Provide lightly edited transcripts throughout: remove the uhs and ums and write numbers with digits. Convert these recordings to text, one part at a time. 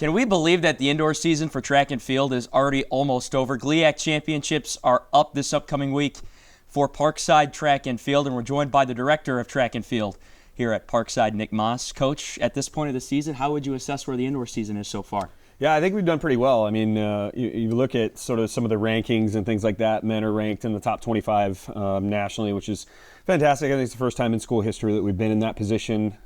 Can we believe that the indoor season for track and field is already almost over? GLIAC championships are up this upcoming week for Parkside Track and Field, and we're joined by the director of track and field here at Parkside, Nick Maas. Coach, at this point of the season, how would you assess where the indoor season is so far? Yeah, I think we've done pretty well. I mean, you look at sort of some of the rankings and things like that. Men are ranked in the top 25 nationally, which is fantastic. I think it's the first time in school history that we've been in that position.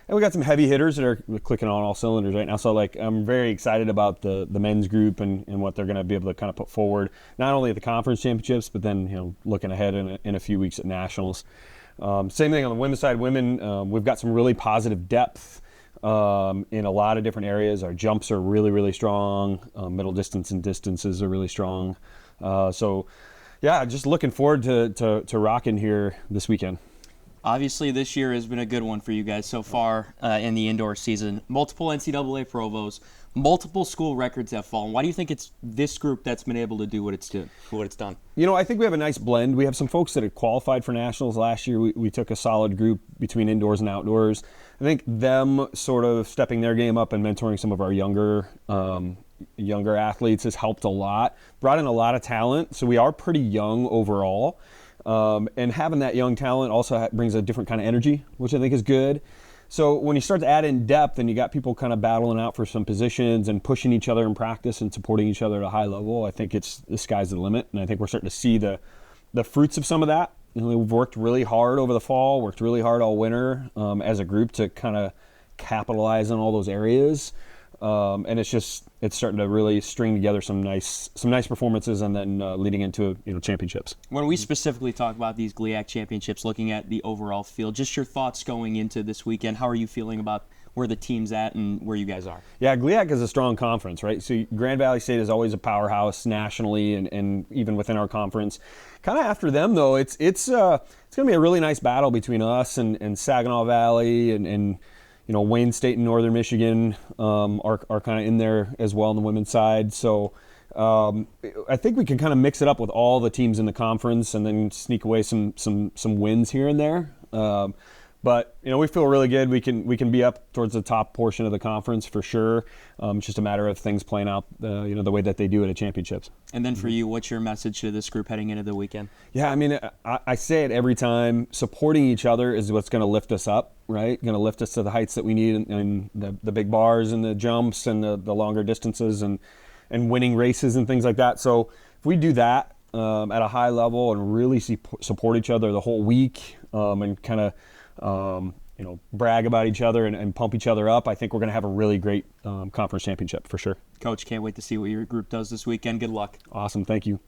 And we got some heavy hitters that are clicking on all cylinders right now. So, I'm very excited about the men's group and what they're going to be able to kind of put forward, not only at the conference championships, but then, looking ahead in a few weeks at nationals. Same thing on the women's side. Women, we've got some really positive depth in a lot of different areas. Our jumps are really, really strong. Middle distance and distances are really strong. Yeah, just looking forward to rocking here this weekend. Obviously, this year has been a good one for you guys so far in the indoor season. Multiple NCAA provos, multiple school records have fallen. Why do you think it's this group that's been able to do what it's done? I think we have a nice blend. We have some folks that had qualified for nationals last year. We took a solid group between indoors and outdoors. I think them sort of stepping their game up and mentoring some of our younger athletes has helped a lot. Brought in a lot of talent, so we are pretty young overall. And having that young talent also brings a different kind of energy, which I think is good. So when you start to add in depth and you got people kind of battling out for some positions and pushing each other in practice and supporting each other at a high level, I think the sky's the limit. And I think we're starting to see the fruits of some of that. We've worked really hard over the fall, worked really hard all winter as a group to kind of capitalize on all those areas. And it's starting to really string together some nice performances, and then leading into championships. When we specifically talk about these GLIAC championships, looking at the overall field, just your thoughts going into this weekend. How are you feeling about where the team's at and where you guys are? Yeah, GLIAC is a strong conference, right? So Grand Valley State is always a powerhouse nationally and even within our conference. Kind of after them, though, it's going to be a really nice battle between us and Saginaw Valley and Wayne State and Northern Michigan are kind of in there as well on the women's side. So I think we can kind of mix it up with all the teams in the conference and then sneak away some wins here and there. But we feel really good. We can be up towards the top portion of the conference for sure. It's just a matter of things playing out the way that they do it at championships. And then for you, what's your message to this group heading into the weekend? Yeah, I mean, I say it every time. Supporting each other is what's going to lift us up, right? Going to lift us to the heights that we need in the big bars and the jumps and the longer distances and winning races and things like that. So if we do that at a high level and really support each other the whole week and kind of brag about each other and pump each other up, I think we're going to have a really great conference championship for sure. Coach, can't wait to see what your group does this weekend. Good luck. Awesome. Thank you.